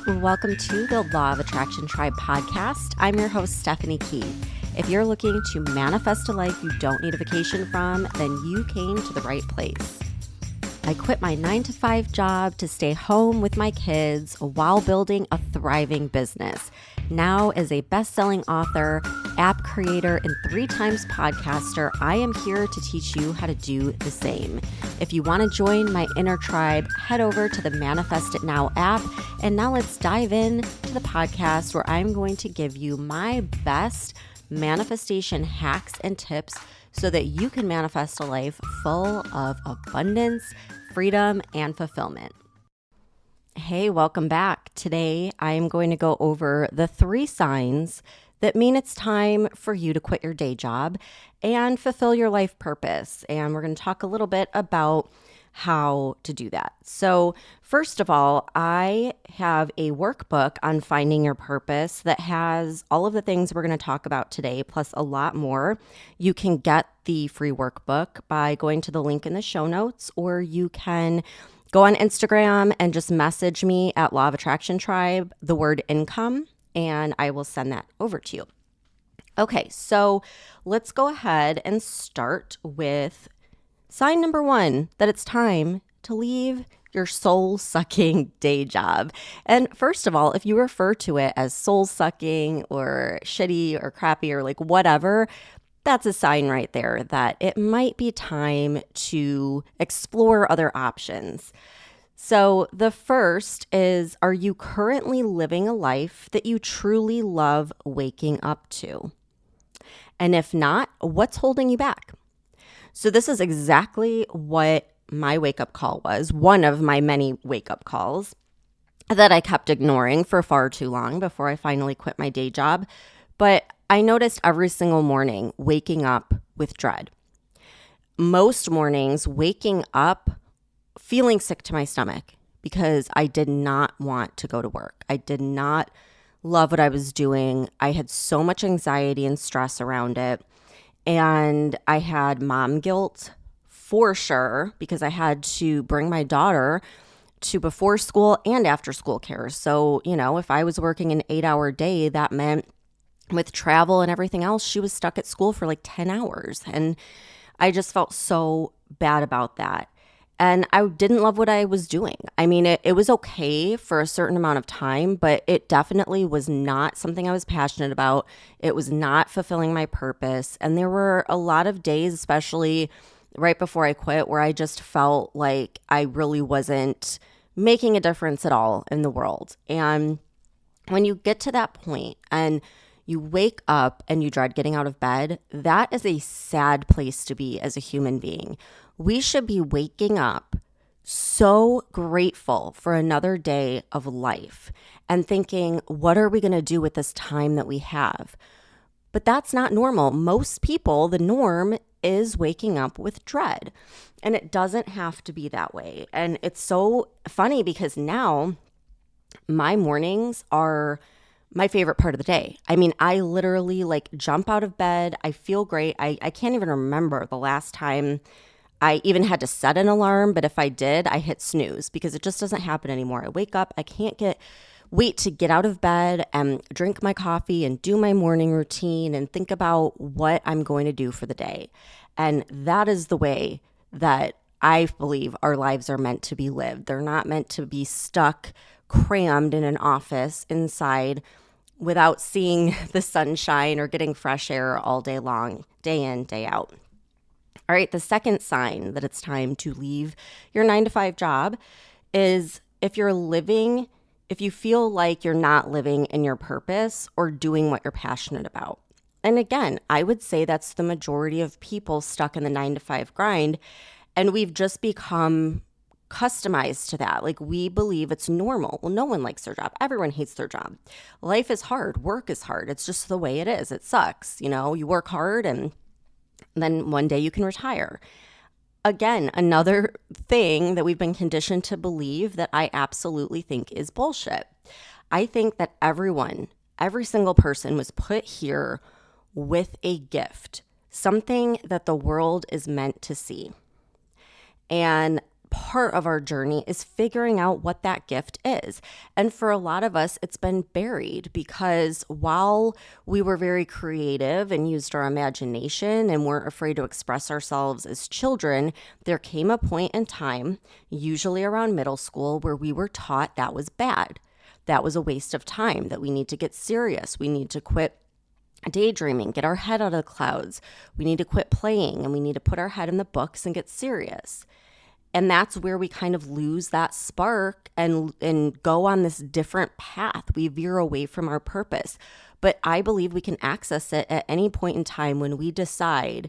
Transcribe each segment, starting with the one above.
Welcome to the Law of Attraction Tribe podcast. I'm your host, Stephanie Key. If you're looking to manifest a life you don't need a vacation from, then you came to the right place. I quit my 9-to-5 job to stay home with my kids while building a thriving business. Now, as a best-selling author, app creator, and 3-times podcaster, I am here to teach you how to do the same. If you want to join my inner tribe, head over to the Manifest It Now app. And now let's dive in to the podcast where I'm going to give you my best manifestation hacks and tips so that you can manifest a life full of abundance, freedom, and fulfillment. Hey, welcome back. Today, I'm going to go over the 3 signs that mean it's time for you to quit your day job and fulfill your life purpose. And we're going to talk a little bit about how to do that. So first of all, I have a workbook on finding your purpose that has all of the things we're going to talk about today, plus a lot more. You can get the free workbook by going to the link in the show notes, or you can go on Instagram and just message me at Law of Attraction Tribe, the word income, and I will send that over to you. Okay, so let's go ahead and start with sign number 1, that it's time to leave your soul-sucking day job. And first of all, if you refer to it as soul-sucking or shitty or crappy or like whatever, that's a sign right there that it might be time to explore other options. So the first is, are you currently living a life that you truly love waking up to? And if not, what's holding you back? So this is exactly what my wake-up call was, one of my many wake-up calls that I kept ignoring for far too long before I finally quit my day job. But I noticed every single morning waking up with dread. Most mornings waking up feeling sick to my stomach because I did not want to go to work. I did not love what I was doing. I had so much anxiety and stress around it. And I had mom guilt for sure because I had to bring my daughter to before school and after school care. So, if I was working an 8-hour day, that meant with travel and everything else, she was stuck at school for like 10 hours. And I just felt so bad about that. And I didn't love what I was doing. I mean, it was okay for a certain amount of time, but it definitely was not something I was passionate about. It was not fulfilling my purpose. And there were a lot of days, especially right before I quit, where I just felt like I really wasn't making a difference at all in the world. And when you get to that point and you wake up and you dread getting out of bed, that is a sad place to be as a human being. We should be waking up so grateful for another day of life and thinking, what are we going to do with this time that we have? But that's not normal. Most people, the norm is waking up with dread, and it doesn't have to be that way. And it's so funny because now my mornings are my favorite part of the day. I mean, I literally jump out of bed. I feel great. I can't even remember the last time I even had to set an alarm, but if I did, I hit snooze because it just doesn't happen anymore. I wake up, I can't wait to get out of bed and drink my coffee and do my morning routine and think about what I'm going to do for the day. And that is the way that I believe our lives are meant to be lived. They're not meant to be stuck, crammed in an office inside without seeing the sunshine or getting fresh air all day long, day in, day out. All right, the second sign that it's time to leave your 9-to-5 job is if you feel like you're not living in your purpose or doing what you're passionate about. And again, I would say that's the majority of people stuck in the 9-to-5 grind, and we've just become customized to that. Like, we believe it's normal. Well, no one likes their job. Everyone hates their job. Life is hard. Work is hard. It's just the way it is. It sucks. You work hard and then one day you can retire. Again, another thing that we've been conditioned to believe that I absolutely think is bullshit. I think that every single person was put here with a gift, something that the world is meant to see. And part of our journey is figuring out what that gift is. And for a lot of us, it's been buried because while we were very creative and used our imagination and weren't afraid to express ourselves as children, there came a point in time, usually around middle school, where we were taught that was bad. That was a waste of time, that we need to get serious. We need to quit daydreaming, get our head out of the clouds. We need to quit playing and we need to put our head in the books and get serious. And that's where we kind of lose that spark and go on this different path. We veer away from our purpose. But I believe we can access it at any point in time when we decide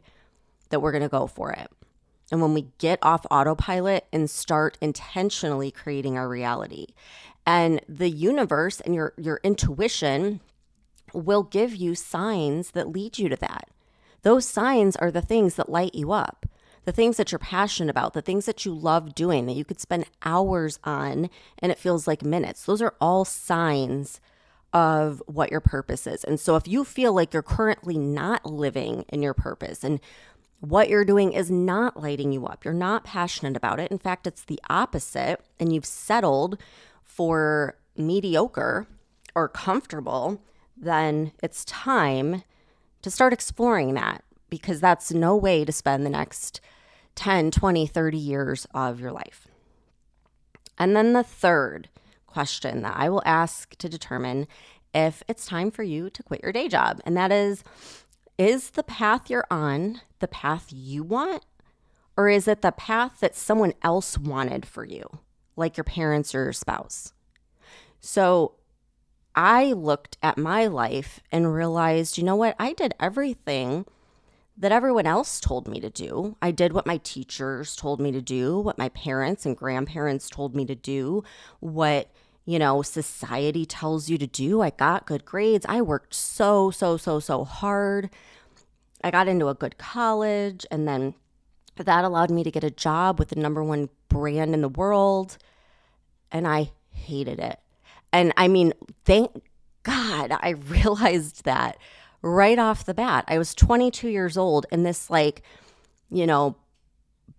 that we're going to go for it. And when we get off autopilot and start intentionally creating our reality. And the universe and your intuition will give you signs that lead you to that. Those signs are the things that light you up, the things that you're passionate about, the things that you love doing, that you could spend hours on and it feels like minutes. Those are all signs of what your purpose is. And so if you feel like you're currently not living in your purpose and what you're doing is not lighting you up, you're not passionate about it, in fact, it's the opposite, and you've settled for mediocre or comfortable, then it's time to start exploring that, because that's no way to spend the next 10, 20, 30 years of your life. And then the third question that I will ask to determine if it's time for you to quit your day job, and that is the path you're on the path you want, or is it the path that someone else wanted for you, like your parents or your spouse? So I looked at my life and realized, you know what? I did everything that everyone else told me to do. I did what my teachers told me to do, what my parents and grandparents told me to do, what, society tells you to do. I got good grades. I worked so hard. I got into a good college, and then that allowed me to get a job with the number one brand in the world, and I hated it. And I mean, thank God I realized that right off the bat. I was 22 years old in this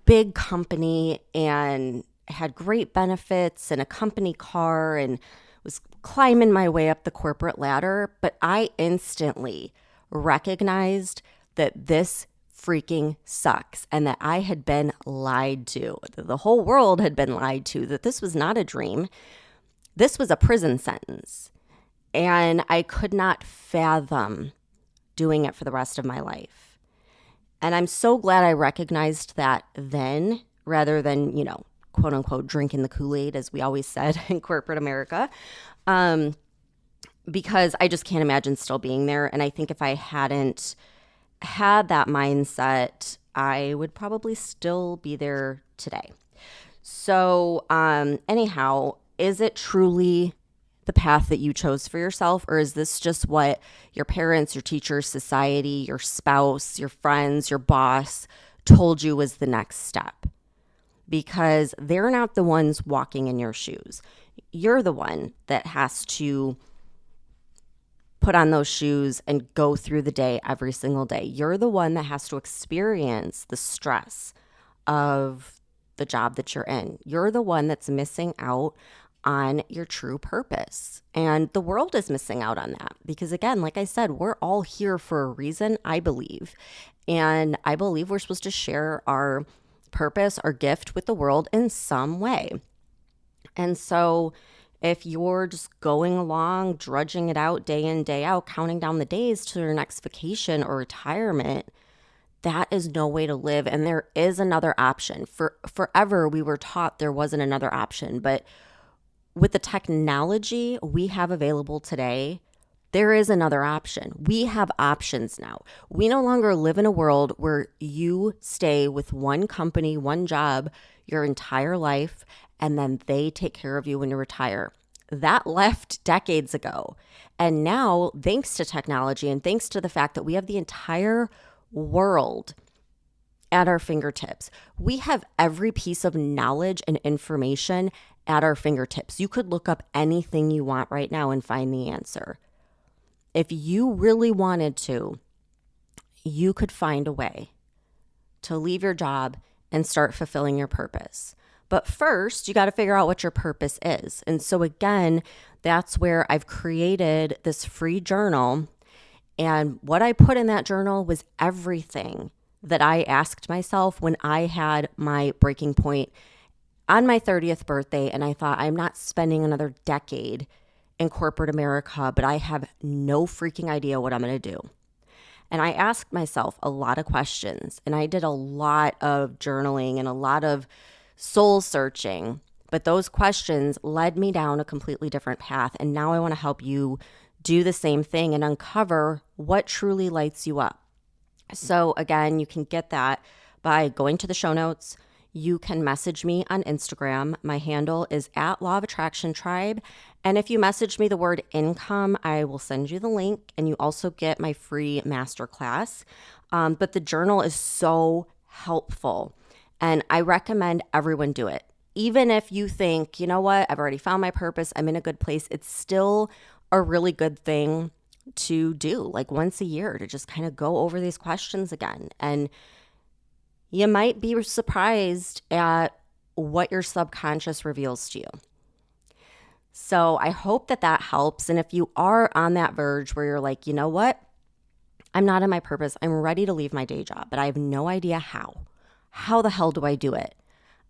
big company and had great benefits and a company car and was climbing my way up the corporate ladder. But I instantly recognized that this freaking sucks and that I had been lied to, that the whole world had been lied to, that this was not a dream. This was a prison sentence, and I could not fathom doing it for the rest of my life. And I'm so glad I recognized that then, rather than, quote unquote, drinking the Kool-Aid, as we always said in corporate America, because I just can't imagine still being there. And I think if I hadn't had that mindset, I would probably still be there today. So anyhow, is it truly the path that you chose for yourself, or is this just what your parents, your teachers, society, your spouse, your friends, your boss told you was the next step? Because they're not the ones walking in your shoes. You're the one that has to put on those shoes and go through the day every single day. You're the one that has to experience the stress of the job that you're in. You're the one that's missing out on your true purpose. And the world is missing out on that because, again, like I said, we're all here for a reason, I believe. And I believe we're supposed to share our purpose, our gift with the world in some way. And so if you're just going along, drudging it out day in, day out, counting down the days to your next vacation or retirement, that is no way to live. And there is another option. Forever, we were taught there wasn't another option. But with the technology we have available today, there is another option. We have options now. We no longer live in a world where you stay with one company, one job your entire life, and then they take care of you when you retire. That left decades ago. And now, thanks to technology and thanks to the fact that we have the entire world at our fingertips, we have every piece of knowledge and information at our fingertips. You could look up anything you want right now and find the answer. If you really wanted to, you could find a way to leave your job and start fulfilling your purpose. But first, you got to figure out what your purpose is. And so, again, that's where I've created this free journal. And what I put in that journal was everything that I asked myself when I had my breaking point on my 30th birthday. And I thought, I'm not spending another decade in corporate America, but I have no freaking idea what I'm going to do. And I asked myself a lot of questions, and I did a lot of journaling and a lot of soul searching. But those questions led me down a completely different path. And now I want to help you do the same thing and uncover what truly lights you up. So again, you can get that by going to the show notes. You can message me on Instagram. My handle is at Law of Attraction Tribe. And if you message me the word income, I will send you the link, and you also get my free masterclass. But the journal is so helpful, and I recommend everyone do it. Even if you think, you know what, I've already found my purpose, I'm in a good place, it's still a really good thing to do, like once a year, to just kind of go over these questions again. And you might be surprised at what your subconscious reveals to you. So I hope that that helps. And if you are on that verge where you're like, you know what, I'm not in my purpose, I'm ready to leave my day job, but I have no idea how. How the hell do I do it?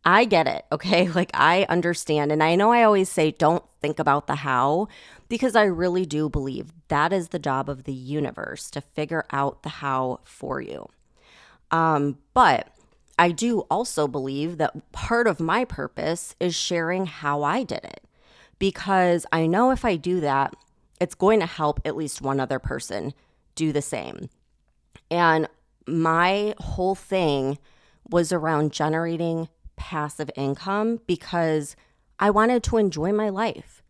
I get it, okay? Like, I understand. And I know I always say don't think about the how, because I really do believe that is the job of the universe, to figure out the how for you. But I do also believe that part of my purpose is sharing how I did it, because I know if I do that, it's going to help at least one other person do the same. And my whole thing was around generating passive income because I wanted to enjoy my life.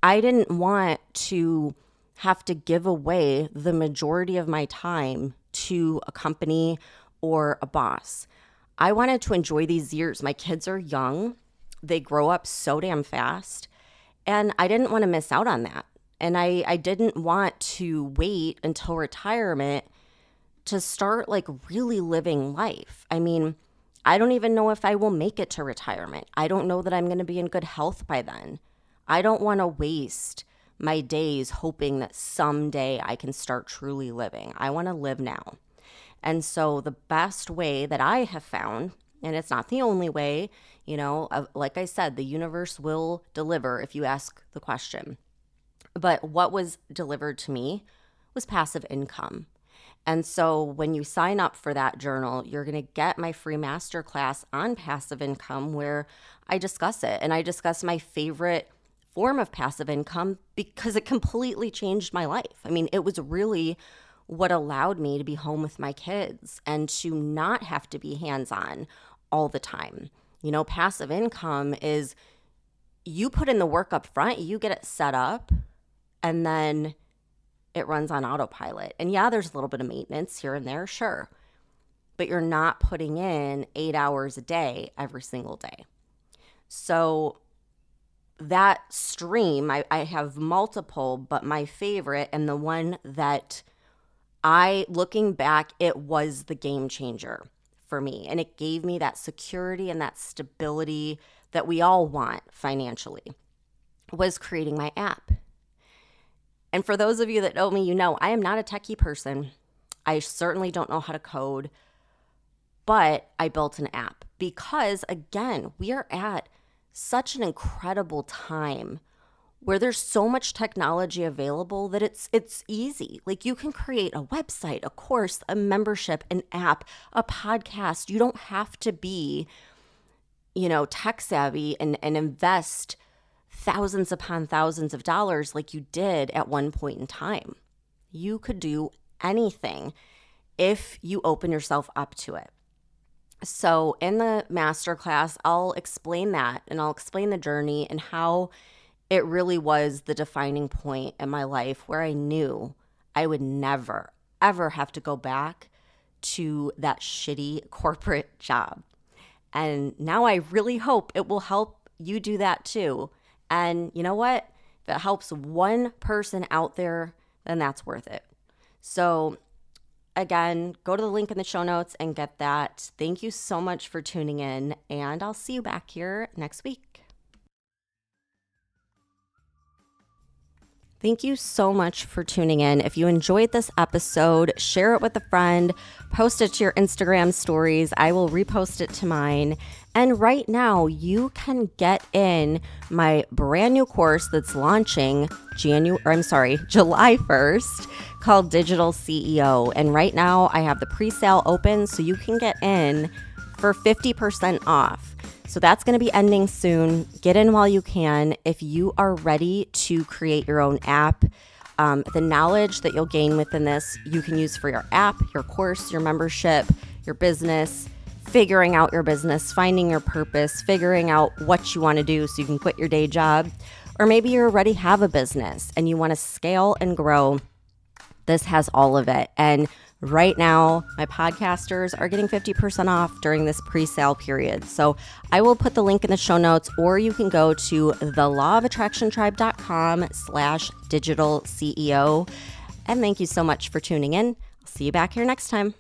I didn't want to have to give away the majority of my time to a company or a boss. I wanted to enjoy these years. My kids are young. They grow up so damn fast. And I didn't want to miss out on that. And I didn't want to wait until retirement to start like really living life. I mean, I don't even know if I will make it to retirement. I don't know that I'm going to be in good health by then. I don't want to waste my days hoping that someday I can start truly living. I want to live now. And so the best way that I have found, and it's not the only way, like I said, the universe will deliver if you ask the question. But what was delivered to me was passive income. And so when you sign up for that journal, you're going to get my free masterclass on passive income, where I discuss it. And I discuss my favorite form of passive income because it completely changed my life. I mean, it was really what allowed me to be home with my kids and to not have to be hands-on all the time. Passive income is you put in the work up front, you get it set up, and then it runs on autopilot. And yeah, there's a little bit of maintenance here and there, sure. But you're not putting in 8 hours a day every single day. So that stream, I have multiple, but my favorite, and the one that looking back, it was the game changer for me. And it gave me that security and that stability that we all want financially, was creating my app. And for those of you that know me, I am not a techie person. I certainly don't know how to code, but I built an app because, again, we are at such an incredible time where there's so much technology available that it's easy. Like, you can create a website, a course, a membership, an app, a podcast. You don't have to be, tech savvy and invest thousands upon thousands of dollars like you did at one point in time. You could do anything if you open yourself up to it. So in the masterclass, I'll explain that, and I'll explain the journey and how it really was the defining point in my life where I knew I would never, ever have to go back to that shitty corporate job. And now I really hope it will help you do that too. And you know what? If it helps one person out there, then that's worth it. So again, go to the link in the show notes and get that. Thank you so much for tuning in, and I'll see you back here next week. Thank you so much for tuning in. If you enjoyed this episode, share it with a friend, post it to your Instagram stories. I will repost it to mine. And right now, you can get in my brand new course that's launching July 1st called Digital CEO. And right now, I have the pre-sale open so you can get in for 50% off. So that's going to be ending soon. Get in while you can. If you are ready to create your own app, the knowledge that you'll gain within this, you can use for your app, your course, your membership, your business, figuring out your business, finding your purpose, figuring out what you want to do so you can quit your day job. Or maybe you already have a business and you want to scale and grow. This has all of it. And right now, my podcasters are getting 50% off during this pre-sale period. So I will put the link in the show notes, or you can go to thelawofattractiontribe.com/digital CEO. And thank you so much for tuning in. I'll see you back here next time.